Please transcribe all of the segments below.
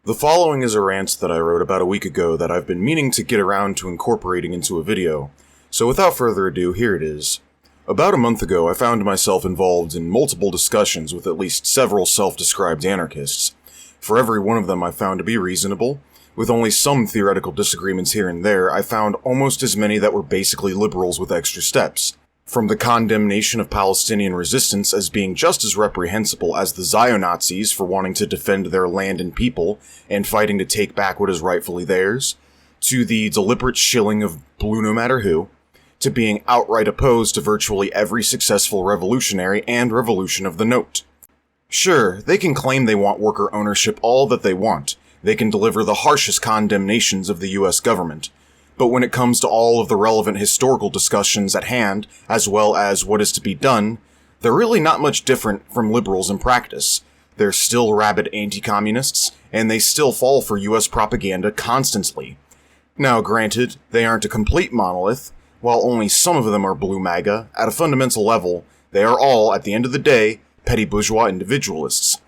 The following is a rant that I wrote about a week ago that I've been meaning to get around to incorporating into a video, so without further ado, here it is. About a month ago, I found myself involved in multiple discussions with at least several self-described anarchists. For every one of them I found to be reasonable. With only some theoretical disagreements here and there, I found almost as many that were basically liberals with extra steps. From the condemnation of Palestinian resistance as being just as reprehensible as the Zio-Nazis for wanting to defend their land and people and fighting to take back what is rightfully theirs, to the deliberate shilling of blue no matter who, to being outright opposed to virtually every successful revolutionary and revolution of the note. Sure, they can claim they want worker ownership all that they want. They can deliver the harshest condemnations of the US government. But when it comes to all of the relevant historical discussions at hand, as well as what is to be done, they're really not much different from liberals in practice. They're still rabid anti-communists, and they still fall for US propaganda constantly. Now granted, they aren't a complete monolith. While only some of them are blue MAGA, at a fundamental level, they are all, at the end of the day, petty bourgeois individualists.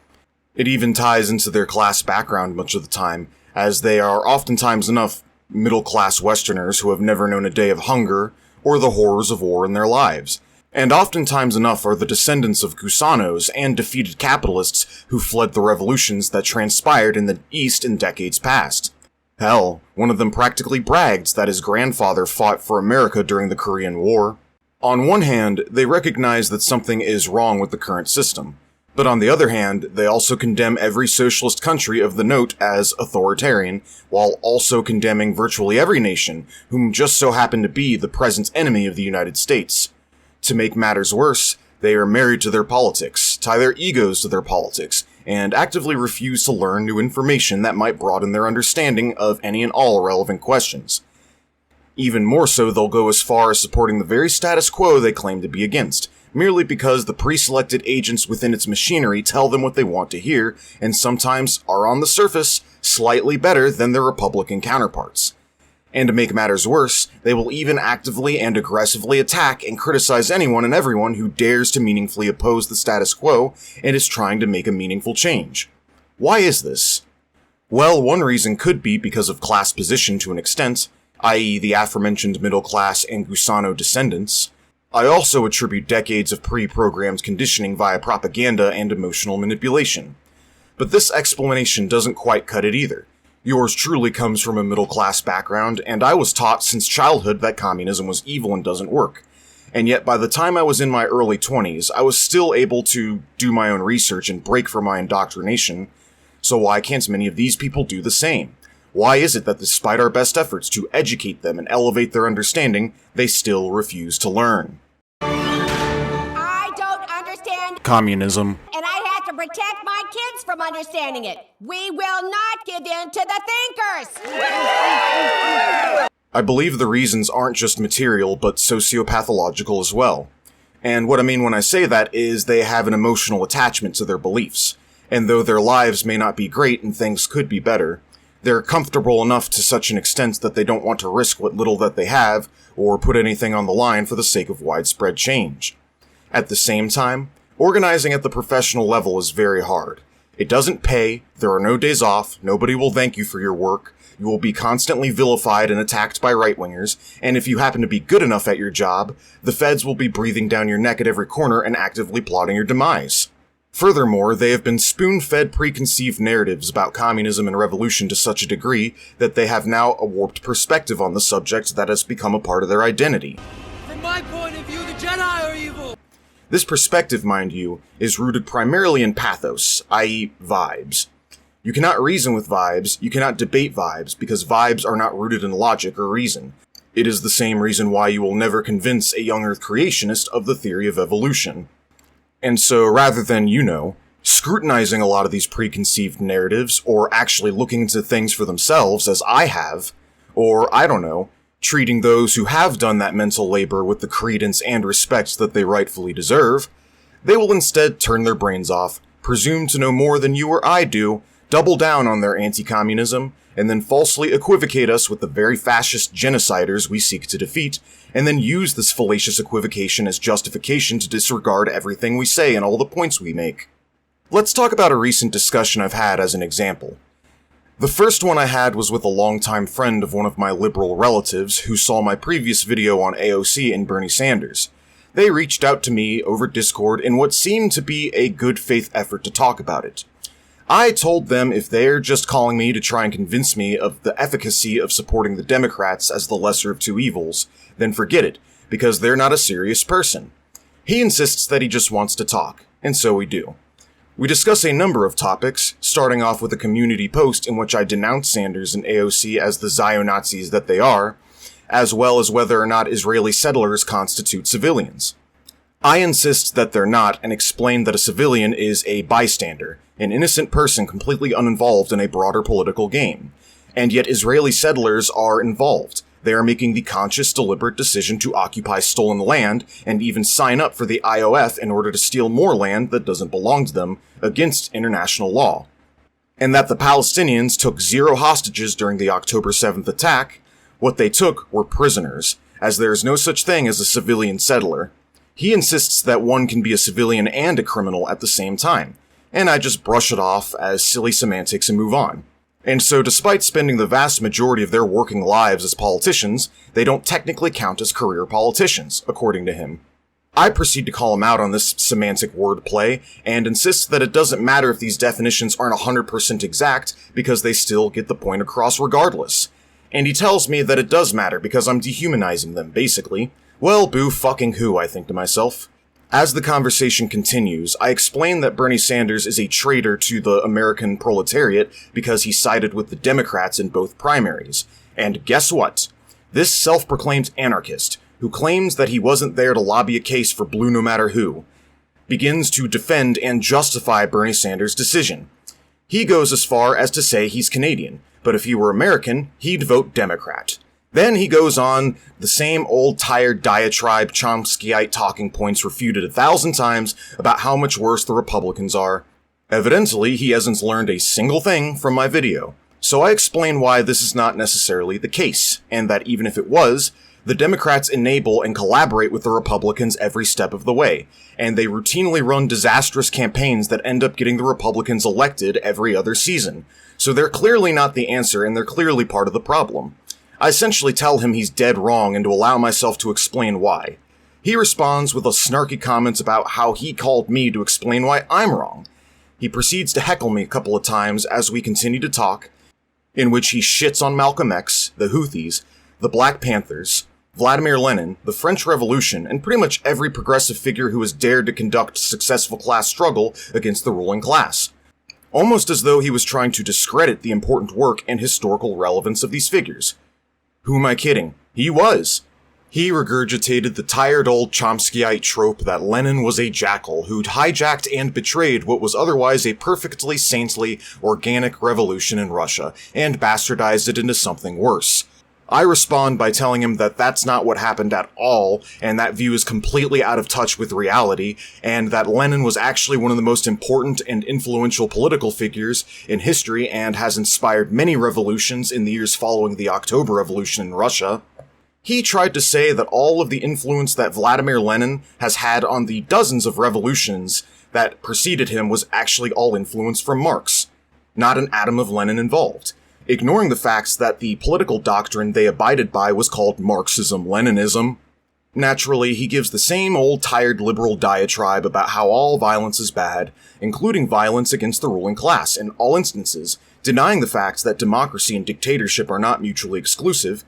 It even ties into their class background much of the time, as they are oftentimes enough middle-class Westerners who have never known a day of hunger or the horrors of war in their lives, and oftentimes enough are the descendants of gusanos and defeated capitalists who fled the revolutions that transpired in the East in decades past. Hell, one of them practically bragged that his grandfather fought for America during the Korean War. On one hand, they recognize that something is wrong with the current system. But on the other hand, they also condemn every socialist country of the note as authoritarian, while also condemning virtually every nation, whom just so happen to be the present enemy of the United States. To make matters worse, they are married to their politics, tie their egos to their politics, and actively refuse to learn new information that might broaden their understanding of any and all relevant questions. Even more so, they'll go as far as supporting the very status quo they claim to be against, merely because the pre-selected agents within its machinery tell them what they want to hear, and sometimes are on the surface slightly better than their Republican counterparts. And to make matters worse, they will even actively and aggressively attack and criticize anyone and everyone who dares to meaningfully oppose the status quo and is trying to make a meaningful change. Why is this? Well, one reason could be because of class position to an extent, i.e. the aforementioned middle class and Gusano descendants. I also attribute decades of pre-programmed conditioning via propaganda and emotional manipulation. But this explanation doesn't quite cut it either. Yours truly comes from a middle-class background, and I was taught since childhood that communism was evil and doesn't work. And yet by the time I was in my early 20s, I was still able to do my own research and break from my indoctrination. So why can't many of these people do the same? Why is it that despite our best efforts to educate them and elevate their understanding, they still refuse to learn? I don't understand communism. And I have to protect my kids from understanding it. We will not give in to the thinkers. I believe the reasons aren't just material, but sociopathological as well. And what I mean when I say that is they have an emotional attachment to their beliefs. And though their lives may not be great and things could be better, they're comfortable enough to such an extent that they don't want to risk what little that they have, or put anything on the line for the sake of widespread change. At the same time, organizing at the professional level is very hard. It doesn't pay, there are no days off, nobody will thank you for your work, you will be constantly vilified and attacked by right-wingers, and if you happen to be good enough at your job, the feds will be breathing down your neck at every corner and actively plotting your demise. Furthermore, they have been spoon-fed preconceived narratives about communism and revolution to such a degree that they have now a warped perspective on the subject that has become a part of their identity. From my point of view, the Jedi are evil! This perspective, mind you, is rooted primarily in pathos, i.e. vibes. You cannot reason with vibes, you cannot debate vibes, because vibes are not rooted in logic or reason. It is the same reason why you will never convince a young Earth creationist of the theory of evolution. And so, rather than, scrutinizing a lot of these preconceived narratives, or actually looking into things for themselves, as I have, or, treating those who have done that mental labor with the credence and respect that they rightfully deserve, they will instead turn their brains off, presume to know more than you or I do, double down on their anti-communism, and then falsely equivocate us with the very fascist genociders we seek to defeat, and then use this fallacious equivocation as justification to disregard everything we say and all the points we make. Let's talk about a recent discussion I've had as an example. The first one I had was with a longtime friend of one of my liberal relatives who saw my previous video on AOC and Bernie Sanders. They reached out to me over Discord in what seemed to be a good faith effort to talk about it. I told them if they're just calling me to try and convince me of the efficacy of supporting the Democrats as the lesser of two evils, then forget it, because they're not a serious person. He insists that he just wants to talk, and so we do. We discuss a number of topics, starting off with a community post in which I denounce Sanders and AOC as the Zio-Nazis that they are, as well as whether or not Israeli settlers constitute civilians. I insist that they're not and explain that a civilian is a bystander, an innocent person completely uninvolved in a broader political game. And yet Israeli settlers are involved. They are making the conscious, deliberate decision to occupy stolen land and even sign up for the IOF in order to steal more land that doesn't belong to them against international law. And that the Palestinians took 0 hostages during the October 7th attack. What they took were prisoners, as there is no such thing as a civilian settler. He insists that one can be a civilian and a criminal at the same time, and I just brush it off as silly semantics and move on. And so despite spending the vast majority of their working lives as politicians, they don't technically count as career politicians, according to him. I proceed to call him out on this semantic wordplay, and insist that it doesn't matter if these definitions aren't 100% exact, because they still get the point across regardless. And he tells me that it does matter because I'm dehumanizing them, basically. Well, boo fucking who, I think to myself. As the conversation continues, I explain that Bernie Sanders is a traitor to the American proletariat because he sided with the Democrats in both primaries. And guess what? This self-proclaimed anarchist, who claims that he wasn't there to lobby a case for blue no matter who, begins to defend and justify Bernie Sanders' decision. He goes as far as to say he's Canadian, but if he were American, he'd vote Democrat. Then he goes on the same old tired diatribe Chomskyite talking points refuted 1,000 times about how much worse the Republicans are. Evidently, he hasn't learned a single thing from my video. So I explain why this is not necessarily the case, and that even if it was, the Democrats enable and collaborate with the Republicans every step of the way, and they routinely run disastrous campaigns that end up getting the Republicans elected every other season. So they're clearly not the answer, and they're clearly part of the problem. I essentially tell him he's dead wrong and to allow myself to explain why. He responds with a snarky comment about how he called me to explain why I'm wrong. He proceeds to heckle me a couple of times as we continue to talk, in which he shits on Malcolm X, the Houthis, the Black Panthers, Vladimir Lenin, the French Revolution, and pretty much every progressive figure who has dared to conduct successful class struggle against the ruling class. Almost as though he was trying to discredit the important work and historical relevance of these figures. Who am I kidding? He was. He regurgitated the tired old Chomskyite trope that Lenin was a jackal who'd hijacked and betrayed what was otherwise a perfectly saintly, organic revolution in Russia, and bastardized it into something worse. I respond by telling him that that's not what happened at all, and that view is completely out of touch with reality, and that Lenin was actually one of the most important and influential political figures in history and has inspired many revolutions in the years following the October Revolution in Russia. He tried to say that all of the influence that Vladimir Lenin has had on the dozens of revolutions that preceded him was actually all influence from Marx. Not an atom of Lenin involved. Ignoring the facts that the political doctrine they abided by was called Marxism-Leninism. Naturally, he gives the same old tired liberal diatribe about how all violence is bad, including violence against the ruling class in all instances, denying the facts that democracy and dictatorship are not mutually exclusive.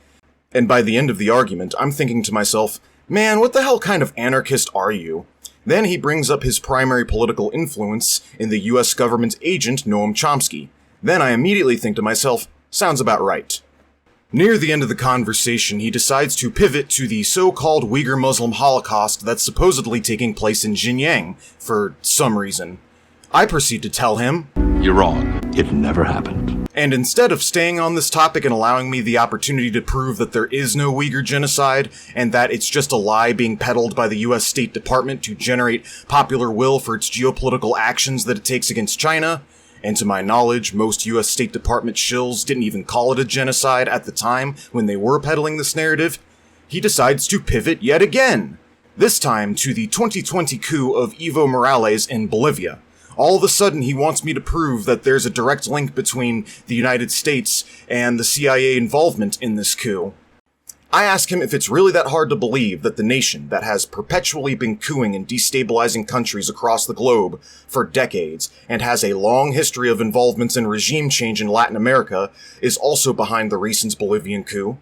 And by the end of the argument, I'm thinking to myself, man, what the hell kind of anarchist are you? Then he brings up his primary political influence in the US government agent Noam Chomsky. Then I immediately think to myself, sounds about right. Near the end of the conversation, he decides to pivot to the so-called Uyghur Muslim Holocaust that's supposedly taking place in Xinjiang, for some reason. I proceed to tell him, "You're wrong. It never happened." And instead of staying on this topic and allowing me the opportunity to prove that there is no Uyghur genocide, and that it's just a lie being peddled by the US State Department to generate popular will for its geopolitical actions that it takes against China, and to my knowledge, most US State Department shills didn't even call it a genocide at the time when they were peddling this narrative, he decides to pivot yet again. This time to the 2020 coup of Evo Morales in Bolivia, All of a sudden, he wants me to prove that there's a direct link between the United States and the CIA involvement in this coup. I ask him if it's really that hard to believe that the nation that has perpetually been coupping and destabilizing countries across the globe for decades and has a long history of involvements in regime change in Latin America is also behind the recent Bolivian coup.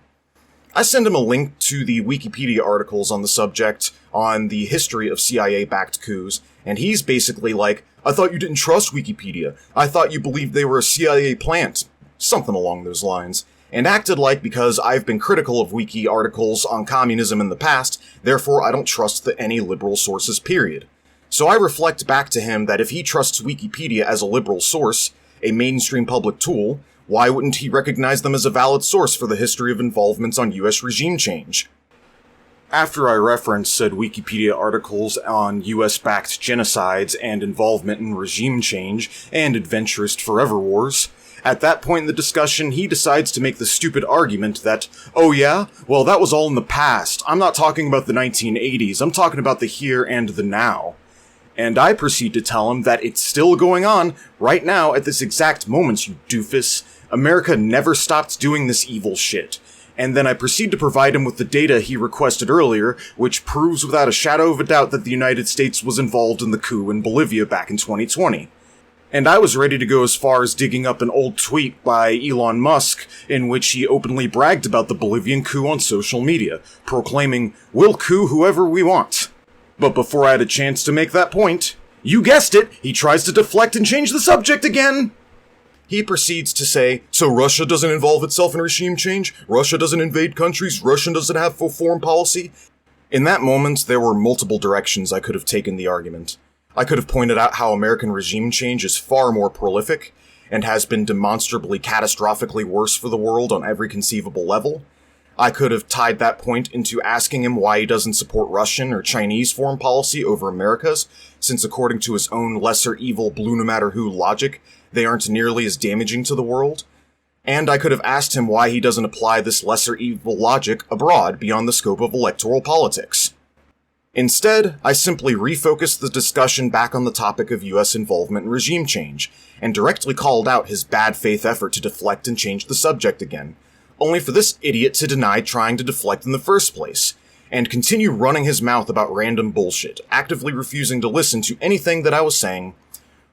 I send him a link to the Wikipedia articles on the subject on the history of CIA-backed coups, and he's basically like, I thought you didn't trust Wikipedia. I thought you believed they were a CIA plant. Something along those lines. And acted like because I've been critical of wiki articles on communism in the past, therefore I don't trust any liberal sources, period. So I reflect back to him that if he trusts Wikipedia as a liberal source, a mainstream public tool, why wouldn't he recognize them as a valid source for the history of involvements on US regime change? After I referenced said Wikipedia articles on US-backed genocides and involvement in regime change and adventurist forever wars, at that point in the discussion, he decides to make the stupid argument that, oh yeah? Well, that was all in the past. I'm not talking about the 1980s, I'm talking about the here and the now. And I proceed to tell him that it's still going on, right now, at this exact moment, you doofus. America never stopped doing this evil shit. And then I proceed to provide him with the data he requested earlier, which proves without a shadow of a doubt that the United States was involved in the coup in Bolivia back in 2020. And I was ready to go as far as digging up an old tweet by Elon Musk in which he openly bragged about the Bolivian coup on social media, proclaiming, "We'll coup whoever we want." But before I had a chance to make that point, you guessed it, he tries to deflect and change the subject again! He proceeds to say, so Russia doesn't involve itself in regime change? Russia doesn't invade countries? Russia doesn't have full foreign policy? In that moment, there were multiple directions I could have taken the argument. I could have pointed out how American regime change is far more prolific, and has been demonstrably catastrophically worse for the world on every conceivable level. I could have tied that point into asking him why he doesn't support Russian or Chinese foreign policy over America's, since according to his own lesser evil blue no matter who logic, they aren't nearly as damaging to the world. And I could have asked him why he doesn't apply this lesser evil logic abroad beyond the scope of electoral politics. Instead, I simply refocused the discussion back on the topic of US involvement in regime change, and directly called out his bad faith effort to deflect and change the subject again, only for this idiot to deny trying to deflect in the first place, and continue running his mouth about random bullshit, actively refusing to listen to anything that I was saying.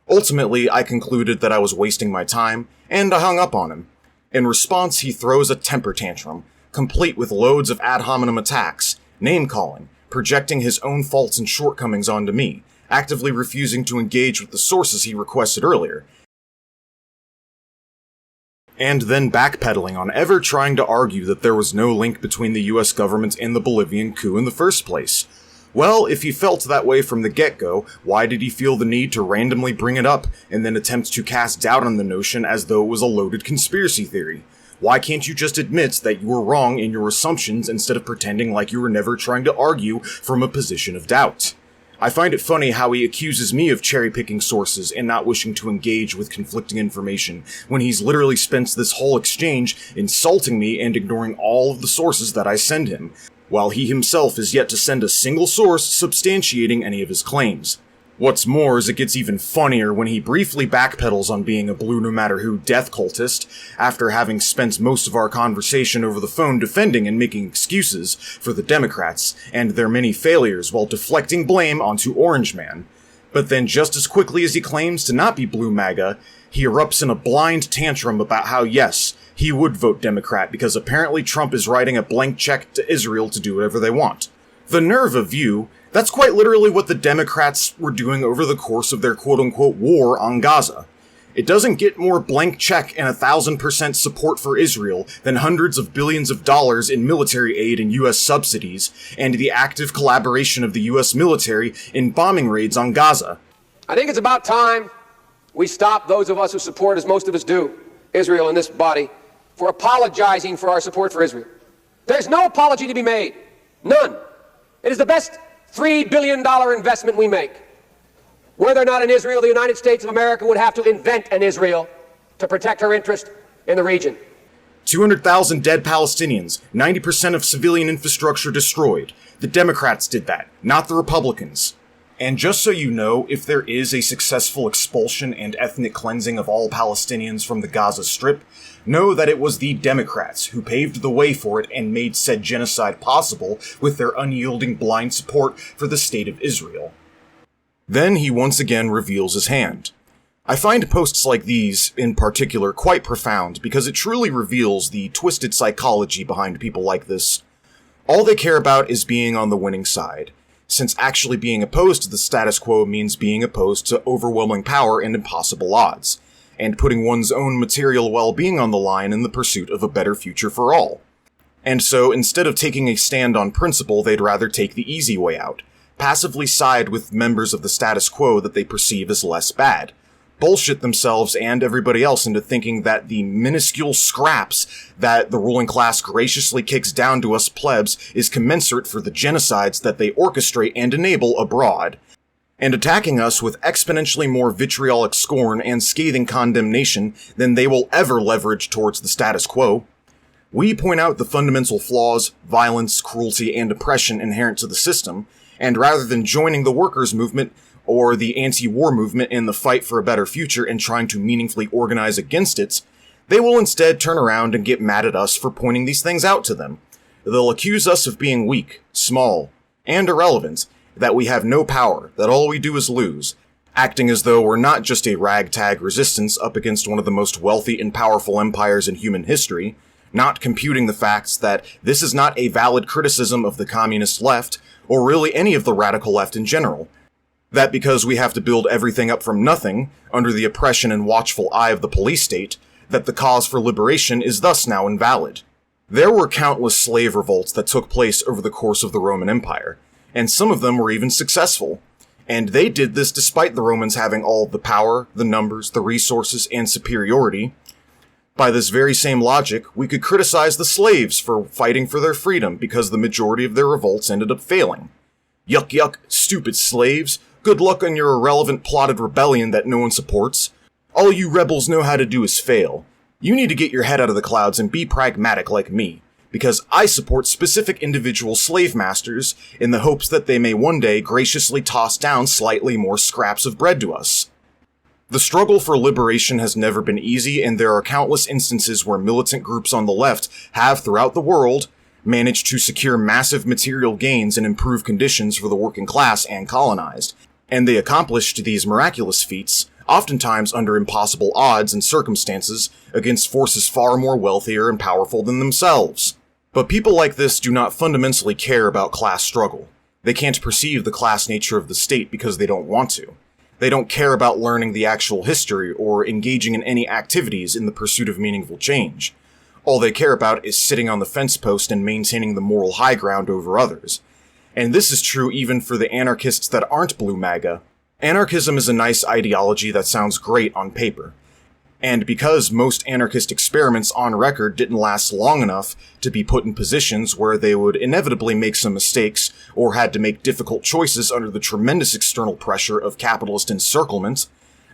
Ultimately, I concluded that I was wasting my time, and I hung up on him. In response, he throws a temper tantrum, complete with loads of ad hominem attacks, name-calling, projecting his own faults and shortcomings onto me, actively refusing to engage with the sources he requested earlier, and then backpedaling on ever trying to argue that there was no link between the US government and the Bolivian coup in the first place. Well, if he felt that way from the get-go, why did he feel the need to randomly bring it up and then attempt to cast doubt on the notion as though it was a loaded conspiracy theory? Why can't you just admit that you were wrong in your assumptions instead of pretending like you were never trying to argue from a position of doubt? I find it funny how he accuses me of cherry-picking sources and not wishing to engage with conflicting information, when he's literally spent this whole exchange insulting me and ignoring all of the sources that I send him, while he himself is yet to send a single source substantiating any of his claims. What's more is it gets even funnier when he briefly backpedals on being a blue no matter who death cultist, after having spent most of our conversation over the phone defending and making excuses for the Democrats and their many failures while deflecting blame onto Orange Man. But then just as quickly as he claims to not be blue MAGA, he erupts in a blind tantrum about how yes, he would vote Democrat because apparently Trump is writing a blank check to Israel to do whatever they want. The nerve of you. That's quite literally what the Democrats were doing over the course of their quote-unquote war on Gaza. It doesn't get more blank check and 1,000% support for Israel than hundreds of billions of dollars in military aid and US subsidies, and the active collaboration of the US military in bombing raids on Gaza. I think it's about time we stop, those of us who support, as most of us do, Israel in this body, for apologizing for our support for Israel. There's no apology to be made. None. It is the best $3 billion investment we make. Were there not an Israel, the United States of America would have to invent an Israel to protect her interest in the region. 200,000 dead Palestinians, 90% of civilian infrastructure destroyed. The Democrats did that, not the Republicans. And just so you know, if there is a successful expulsion and ethnic cleansing of all Palestinians from the Gaza Strip, know that it was the Democrats who paved the way for it and made said genocide possible with their unyielding blind support for the State of Israel. Then he once again reveals his hand. I find posts like these, in particular, quite profound because it truly reveals the twisted psychology behind people like this. All they care about is being on the winning side, since actually being opposed to the status quo means being opposed to overwhelming power and impossible odds, and putting one's own material well-being on the line in the pursuit of a better future for all. And so, instead of taking a stand on principle, they'd rather take the easy way out, passively side with members of the status quo that they perceive as less bad, bullshit themselves and everybody else into thinking that the minuscule scraps that the ruling class graciously kicks down to us plebs is commensurate for the genocides that they orchestrate and enable abroad, and attacking us with exponentially more vitriolic scorn and scathing condemnation than they will ever leverage towards the status quo. We point out the fundamental flaws, violence, cruelty, and oppression inherent to the system, and rather than joining the workers' movement or the anti-war movement in the fight for a better future and trying to meaningfully organize against it, they will instead turn around and get mad at us for pointing these things out to them. They'll accuse us of being weak, small, and irrelevant, that we have no power, that all we do is lose, acting as though we're not just a ragtag resistance up against one of the most wealthy and powerful empires in human history, not computing the facts that this is not a valid criticism of the communist left, or really any of the radical left in general. That because we have to build everything up from nothing, under the oppression and watchful eye of the police state, that the cause for liberation is thus now invalid. There were countless slave revolts that took place over the course of the Roman Empire, and some of them were even successful. And they did this despite the Romans having all the power, the numbers, the resources, and superiority. By this very same logic, we could criticize the slaves for fighting for their freedom because the majority of their revolts ended up failing. Yuck yuck, stupid slaves. Good luck on your irrelevant plotted rebellion that no one supports. All you rebels know how to do is fail. You need to get your head out of the clouds and be pragmatic like me, because I support specific individual slave masters in the hopes that they may one day graciously toss down slightly more scraps of bread to us. The struggle for liberation has never been easy, and there are countless instances where militant groups on the left have, throughout the world, managed to secure massive material gains and improve conditions for the working class and colonized. And they accomplished these miraculous feats, oftentimes under impossible odds and circumstances, against forces far more wealthier and powerful than themselves. But people like this do not fundamentally care about class struggle. They can't perceive the class nature of the state because they don't want to. They don't care about learning the actual history or engaging in any activities in the pursuit of meaningful change. All they care about is sitting on the fence post and maintaining the moral high ground over others. And this is true even for the anarchists that aren't blue MAGA. Anarchism is a nice ideology that sounds great on paper. And because most anarchist experiments on record didn't last long enough to be put in positions where they would inevitably make some mistakes or had to make difficult choices under the tremendous external pressure of capitalist encirclement,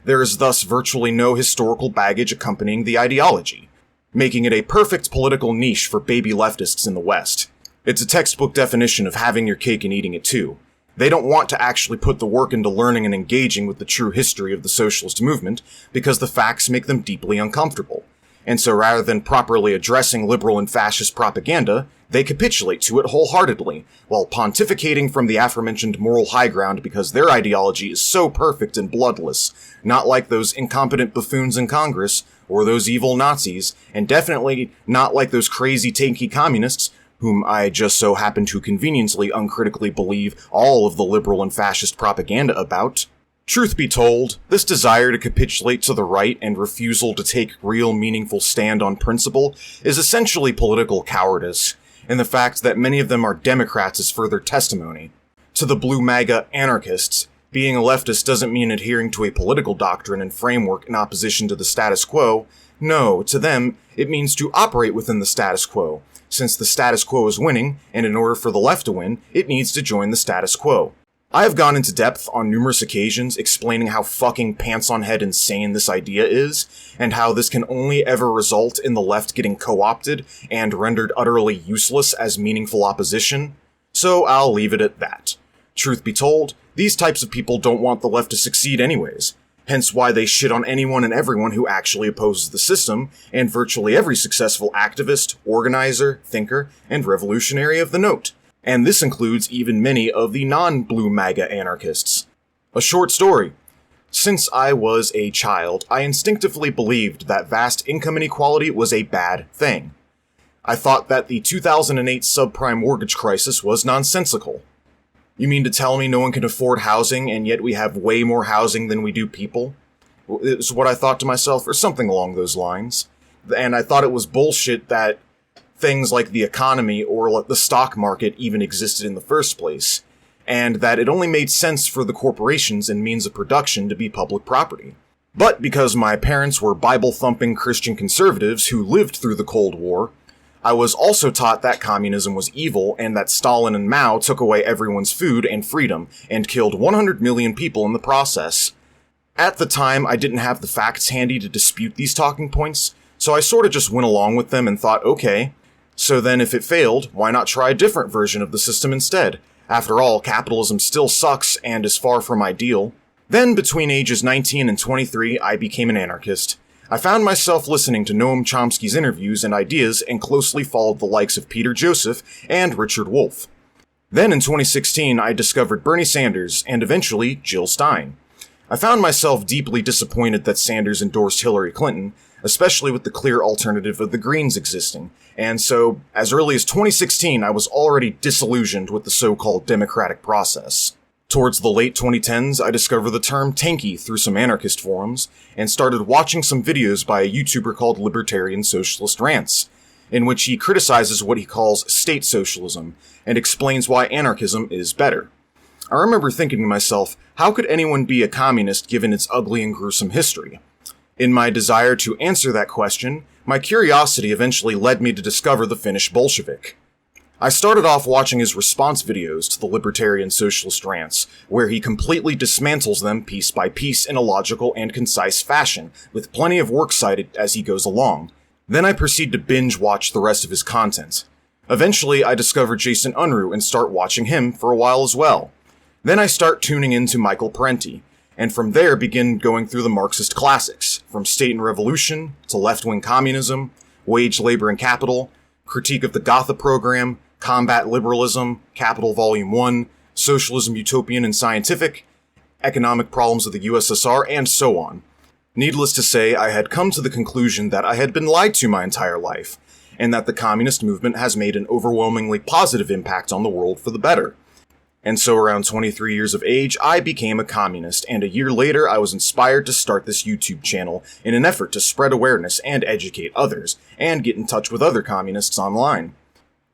there is thus virtually no historical baggage accompanying the ideology, making it a perfect political niche for baby leftists in the West. It's a textbook definition of having your cake and eating it too. They don't want to actually put the work into learning and engaging with the true history of the socialist movement because the facts make them deeply uncomfortable. And so rather than properly addressing liberal and fascist propaganda, they capitulate to it wholeheartedly, while pontificating from the aforementioned moral high ground because their ideology is so perfect and bloodless, not like those incompetent buffoons in Congress, or those evil Nazis, and definitely not like those crazy tanky communists whom I just so happen to conveniently uncritically believe all of the liberal and fascist propaganda about. Truth be told, this desire to capitulate to the right and refusal to take real meaningful stand on principle is essentially political cowardice, and the fact that many of them are Democrats is further testimony. To the blue MAGA anarchists, being a leftist doesn't mean adhering to a political doctrine and framework in opposition to the status quo. No, to them, it means to operate within the status quo, since the status quo is winning, and in order for the left to win, it needs to join the status quo. I have gone into depth on numerous occasions explaining how fucking pants-on-head insane this idea is, and how this can only ever result in the left getting co-opted and rendered utterly useless as meaningful opposition, so I'll leave it at that. Truth be told, These types of people don't want the left to succeed anyways, hence why they shit on anyone and everyone who actually opposes the system, and virtually every successful activist, organizer, thinker, and revolutionary of the note. And this includes even many of the non-blue MAGA anarchists. A short story. Since I was a child, I instinctively believed that vast income inequality was a bad thing. I thought that the 2008 subprime mortgage crisis was nonsensical. You mean to tell me no one can afford housing, and yet we have way more housing than we do people? Is what I thought to myself, or something along those lines. And I thought it was bullshit that things like the economy or the stock market even existed in the first place, and that it only made sense for the corporations and means of production to be public property. But because my parents were Bible-thumping Christian conservatives who lived through the Cold War, I was also taught that communism was evil and that Stalin and Mao took away everyone's food and freedom and killed 100 million people in the process. At the time, I didn't have the facts handy to dispute these talking points, so I sorta just went along with them and thought, okay, so then if it failed, why not try a different version of the system instead? After all, capitalism still sucks and is far from ideal. Then, between ages 19 and 23, I became an anarchist. I found myself listening to Noam Chomsky's interviews and ideas and closely followed the likes of Peter Joseph and Richard Wolff. Then in 2016, I discovered Bernie Sanders and eventually Jill Stein. I found myself deeply disappointed that Sanders endorsed Hillary Clinton, especially with the clear alternative of the Greens existing, and so, as early as 2016, I was already disillusioned with the so-called democratic process. Towards the late 2010s, I discovered the term tanky through some anarchist forums, and started watching some videos by a YouTuber called Libertarian Socialist Rants, in which he criticizes what he calls state socialism, and explains why anarchism is better. I remember thinking to myself, how could anyone be a communist given its ugly and gruesome history? In my desire to answer that question, my curiosity eventually led me to discover the Finnish Bolshevik. I started off watching his response videos to the Libertarian Socialist Rants, where he completely dismantles them piece by piece in a logical and concise fashion, with plenty of works cited as he goes along. Then I proceed to binge watch the rest of his content. Eventually, I discover Jason Unruh and start watching him for a while as well. Then I start tuning into Michael Parenti, and from there begin going through the Marxist classics, from State and Revolution to Left-Wing Communism, Wage, Labor, and Capital, Critique of the Gotha Program, Combat Liberalism, Capital Volume 1, Socialism Utopian and Scientific, Economic Problems of the USSR, and so on. Needless to say, I had come to the conclusion that I had been lied to my entire life, and that the communist movement has made an overwhelmingly positive impact on the world for the better. And so around 23 years of age, I became a communist, and a year later I was inspired to start this YouTube channel in an effort to spread awareness and educate others, and get in touch with other communists online.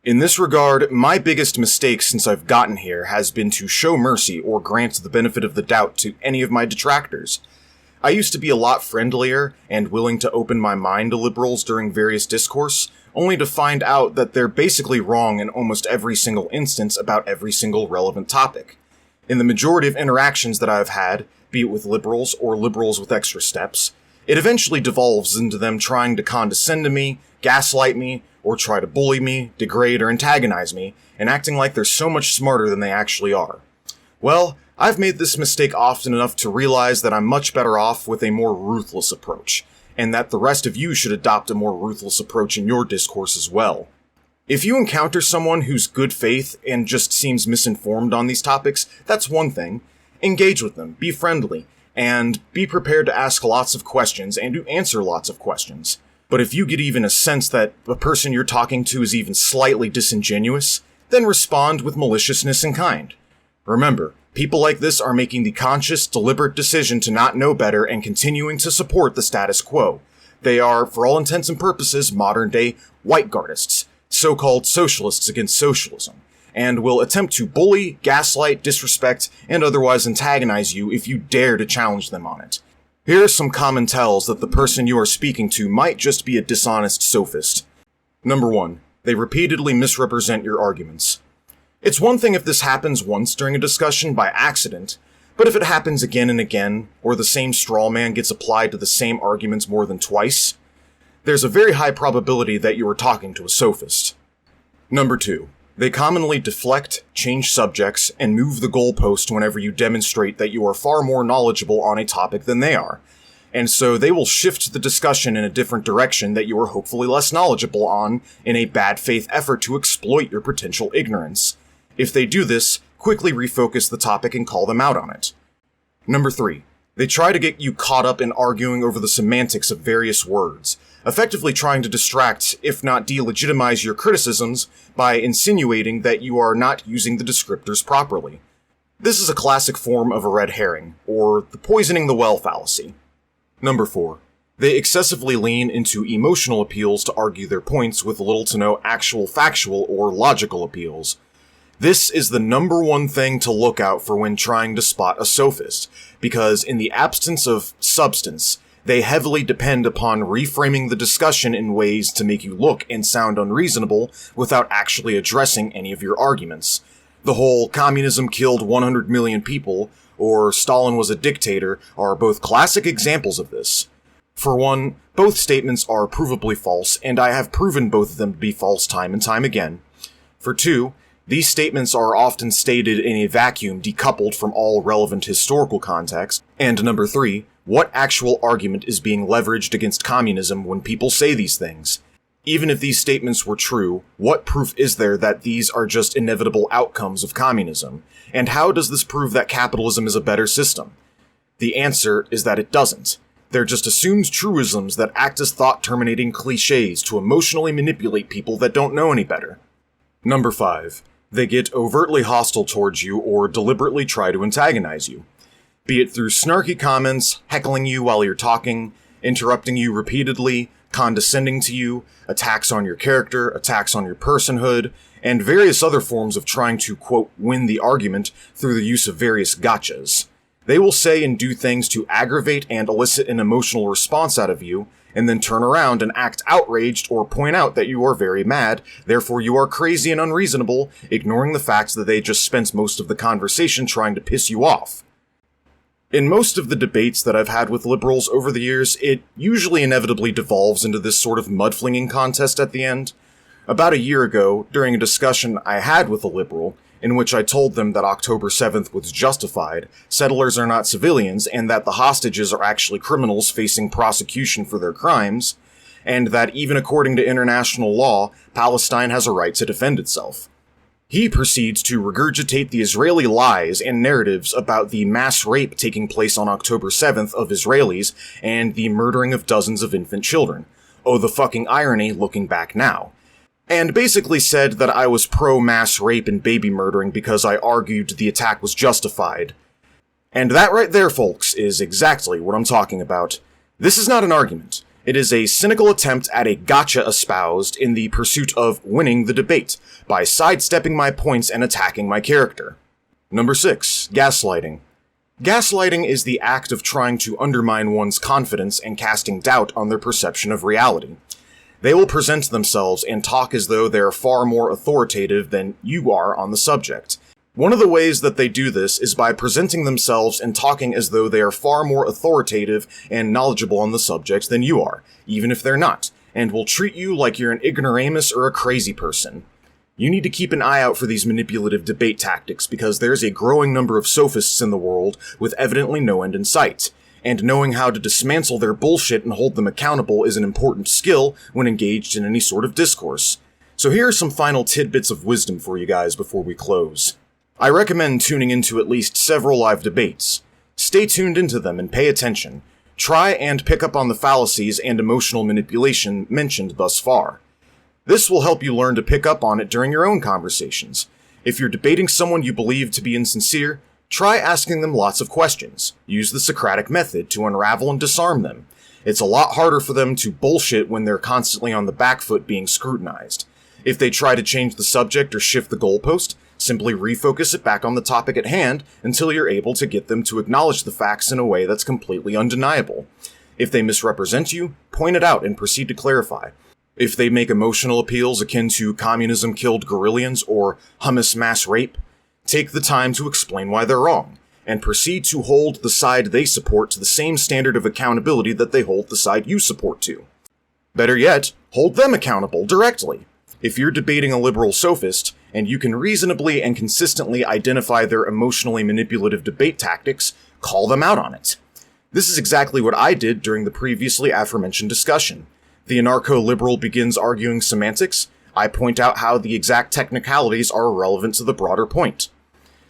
In this regard, my biggest mistake since I've gotten here has been to show mercy or grant the benefit of the doubt to any of my detractors. I used to be a lot friendlier and willing to open my mind to liberals during various discourse, only to find out that they're basically wrong in almost every single instance about every single relevant topic. In the majority of interactions that I've had, be it with liberals or liberals with extra steps, it eventually devolves into them trying to condescend to me, gaslight me, or try to bully me, degrade, or antagonize me, and acting like they're so much smarter than they actually are. Well, I've made this mistake often enough to realize that I'm much better off with a more ruthless approach, and that the rest of you should adopt a more ruthless approach in your discourse as well. If you encounter someone who's good faith and just seems misinformed on these topics, that's one thing. Engage with them, be friendly, and be prepared to ask lots of questions and to answer lots of questions. But if you get even a sense that the person you're talking to is even slightly disingenuous, then respond with maliciousness and kind. Remember, people like this are making the conscious, deliberate decision to not know better and continuing to support the status quo. They are, for all intents and purposes, modern-day white-guardists, so-called socialists against socialism, and will attempt to bully, gaslight, disrespect, and otherwise antagonize you if you dare to challenge them on it. Here are some common tells that the person you are speaking to might just be a dishonest sophist. Number 1. They repeatedly misrepresent your arguments. It's one thing if this happens once during a discussion by accident, but if it happens again and again, or the same straw man gets applied to the same arguments more than twice, there's a very high probability that you are talking to a sophist. Number 2. They commonly deflect, change subjects, and move the goalpost whenever you demonstrate that you are far more knowledgeable on a topic than they are. And so they will shift the discussion in a different direction that you are hopefully less knowledgeable on in a bad faith effort to exploit your potential ignorance. If they do this, quickly refocus the topic and call them out on it. Number 3. They try to get you caught up in arguing over the semantics of various words, effectively trying to distract, if not delegitimize your criticisms by insinuating that you are not using the descriptors properly. This is a classic form of a red herring, or the poisoning the well fallacy. Number 4. They excessively lean into emotional appeals to argue their points with little to no actual factual or logical appeals. This is the number one thing to look out for when trying to spot a sophist, because in the absence of substance, they heavily depend upon reframing the discussion in ways to make you look and sound unreasonable without actually addressing any of your arguments. The whole communism killed 100 million people, or Stalin was a dictator, are both classic examples of this. For one, both statements are provably false, and I have proven both of them to be false time and time again. For two, these statements are often stated in a vacuum decoupled from all relevant historical context. And number 3, what actual argument is being leveraged against communism when people say these things? Even if these statements were true, what proof is there that these are just inevitable outcomes of communism? And how does this prove that capitalism is a better system? The answer is that it doesn't. They're just assumed truisms that act as thought-terminating cliches to emotionally manipulate people that don't know any better. Number 5. They get overtly hostile towards you or deliberately try to antagonize you. Be it through snarky comments, heckling you while you're talking, interrupting you repeatedly, condescending to you, attacks on your character, attacks on your personhood, and various other forms of trying to, quote, win the argument through the use of various gotchas. They will say and do things to aggravate and elicit an emotional response out of you, and then turn around and act outraged or point out that you are very mad, therefore you are crazy and unreasonable, ignoring the fact that they just spent most of the conversation trying to piss you off. In most of the debates that I've had with liberals over the years, it usually inevitably devolves into this sort of mudslinging contest at the end. About a year ago, during a discussion I had with a liberal, in which I told them that October 7th was justified, settlers are not civilians, and that the hostages are actually criminals facing prosecution for their crimes, and that even according to international law, Palestine has a right to defend itself. He proceeds to regurgitate the Israeli lies and narratives about the mass rape taking place on October 7th of Israelis and the murdering of dozens of infant children. Oh, the fucking irony looking back now. And basically said that I was pro-mass rape and baby murdering because I argued the attack was justified. And that right there, folks, is exactly what I'm talking about. This is not an argument. It is a cynical attempt at a gotcha espoused in the pursuit of winning the debate, by sidestepping my points and attacking my character. Number 6. Gaslighting. Gaslighting is the act of trying to undermine one's confidence and casting doubt on their perception of reality. They will present themselves and talk as though they are far more authoritative than you are on the subject. One of the ways that they do this is by presenting themselves and talking as though they are far more authoritative and knowledgeable on the subject than you are, even if they're not, and will treat you like you're an ignoramus or a crazy person. You need to keep an eye out for these manipulative debate tactics because there's a growing number of sophists in the world with evidently no end in sight. And knowing how to dismantle their bullshit and hold them accountable is an important skill when engaged in any sort of discourse. So here are some final tidbits of wisdom for you guys before we close. I recommend tuning into at least several live debates. Stay tuned into them and pay attention. Try and pick up on the fallacies and emotional manipulation mentioned thus far. This will help you learn to pick up on it during your own conversations. If you're debating someone you believe to be insincere, try asking them lots of questions. Use the Socratic method to unravel and disarm them. It's a lot harder for them to bullshit when they're constantly on the back foot being scrutinized. If they try to change the subject or shift the goalpost, simply refocus it back on the topic at hand until you're able to get them to acknowledge the facts in a way that's completely undeniable. If they misrepresent you, point it out and proceed to clarify. If they make emotional appeals akin to communism killed guerrillians or hummus mass rape, take the time to explain why they're wrong, and proceed to hold the side they support to the same standard of accountability that they hold the side you support to. Better yet, hold them accountable directly. If you're debating a liberal sophist, and you can reasonably and consistently identify their emotionally manipulative debate tactics, call them out on it. This is exactly what I did during the previously aforementioned discussion. The anarcho-liberal begins arguing semantics. I point out how the exact technicalities are irrelevant to the broader point.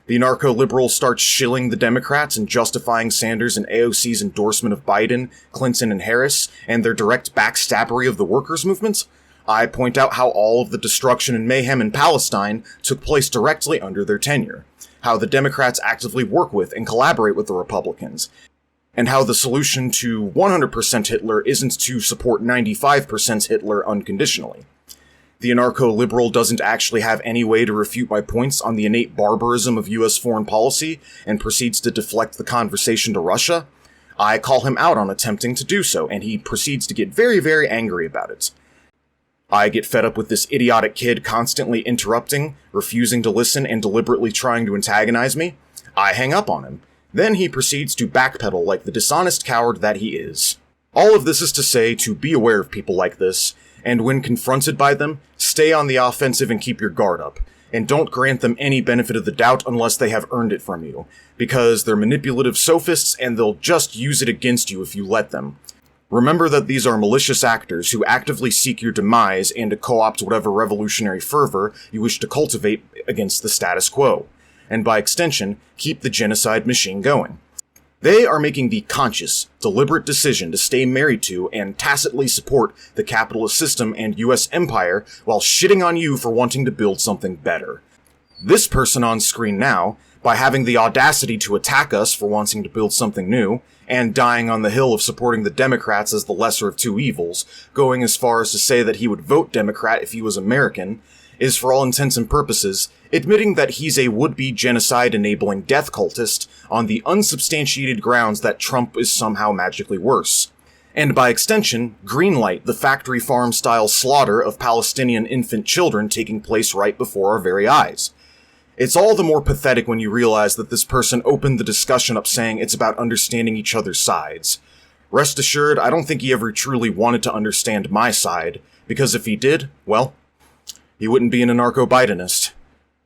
The anarcho-liberal starts shilling the Democrats and justifying Sanders and AOC's endorsement of Biden, Clinton, and Harris, and their direct backstabbery of the workers' movement. I point out how all of the destruction and mayhem in Palestine took place directly under their tenure, how the Democrats actively work with and collaborate with the Republicans, and how the solution to 100% Hitler isn't to support 95% Hitler unconditionally. The anarcho-liberal doesn't actually have any way to refute my points on the innate barbarism of US foreign policy and proceeds to deflect the conversation to Russia. I call him out on attempting to do so, and he proceeds to get very, very angry about it. I get fed up with this idiotic kid constantly interrupting, refusing to listen, and deliberately trying to antagonize me. I hang up on him. Then he proceeds to backpedal like the dishonest coward that he is. All of this is to say to be aware of people like this, and when confronted by them, stay on the offensive and keep your guard up, and don't grant them any benefit of the doubt unless they have earned it from you, because they're manipulative sophists and they'll just use it against you if you let them. Remember that these are malicious actors who actively seek your demise and to co-opt whatever revolutionary fervor you wish to cultivate against the status quo, and by extension, keep the genocide machine going. They are making the conscious, deliberate decision to stay married to and tacitly support the capitalist system and US empire while shitting on you for wanting to build something better. This person on screen now, by having the audacity to attack us for wanting to build something new, and dying on the hill of supporting the Democrats as the lesser of two evils, going as far as to say that he would vote Democrat if he was American, is for all intents and purposes admitting that he's a would-be genocide-enabling death cultist on the unsubstantiated grounds that Trump is somehow magically worse, and by extension, greenlight the factory farm-style slaughter of Palestinian infant children taking place right before our very eyes. It's all the more pathetic when you realize that this person opened the discussion up saying it's about understanding each other's sides. Rest assured, I don't think he ever truly wanted to understand my side, because if he did, well, he wouldn't be an anarcho-Bidenist.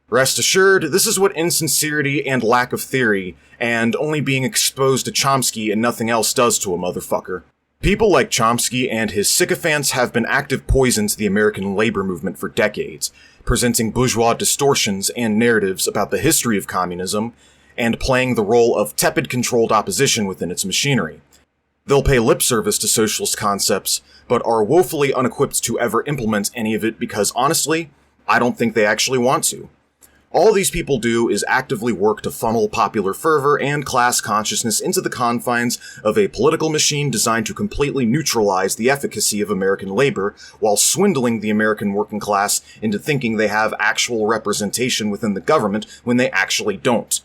Rest assured, this is what insincerity and lack of theory, and only being exposed to Chomsky and nothing else does to a motherfucker. People like Chomsky and his sycophants have been active poison to the American labor movement for decades, presenting bourgeois distortions and narratives about the history of communism, and playing the role of tepid controlled opposition within its machinery. They'll pay lip service to socialist concepts, but are woefully unequipped to ever implement any of it because, honestly, I don't think they actually want to. All these people do is actively work to funnel popular fervor and class consciousness into the confines of a political machine designed to completely neutralize the efficacy of American labor while swindling the American working class into thinking they have actual representation within the government when they actually don't.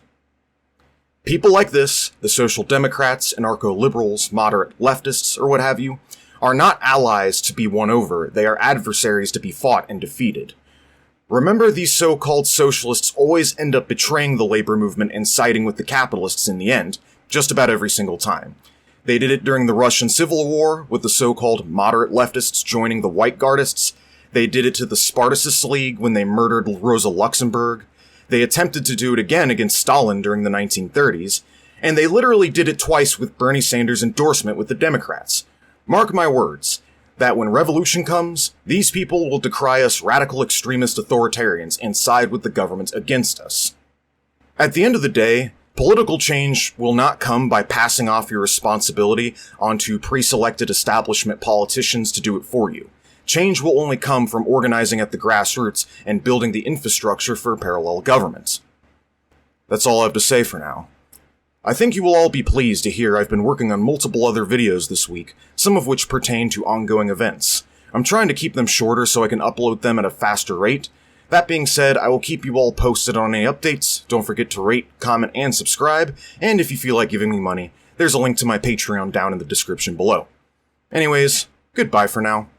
People like this, the social democrats, anarcho-liberals, moderate leftists, or what have you, are not allies to be won over, they are adversaries to be fought and defeated. Remember, these so-called socialists always end up betraying the labor movement and siding with the capitalists in the end, just about every single time. They did it during the Russian Civil War, with the so-called moderate leftists joining the white guardists. They did it to the Spartacus League when they murdered Rosa Luxemburg. They attempted to do it again against Stalin during the 1930s, and they literally did it twice with Bernie Sanders' endorsement with the Democrats. Mark my words, that when revolution comes, these people will decry us radical extremist authoritarians and side with the government against us. At the end of the day, political change will not come by passing off your responsibility onto pre-selected establishment politicians to do it for you. Change will only come from organizing at the grassroots and building the infrastructure for parallel governments. That's all I have to say for now. I think you will all be pleased to hear I've been working on multiple other videos this week, some of which pertain to ongoing events. I'm trying to keep them shorter so I can upload them at a faster rate. That being said, I will keep you all posted on any updates. Don't forget to rate, comment, and subscribe, and if you feel like giving me money, there's a link to my Patreon down in the description below. Anyways, goodbye for now.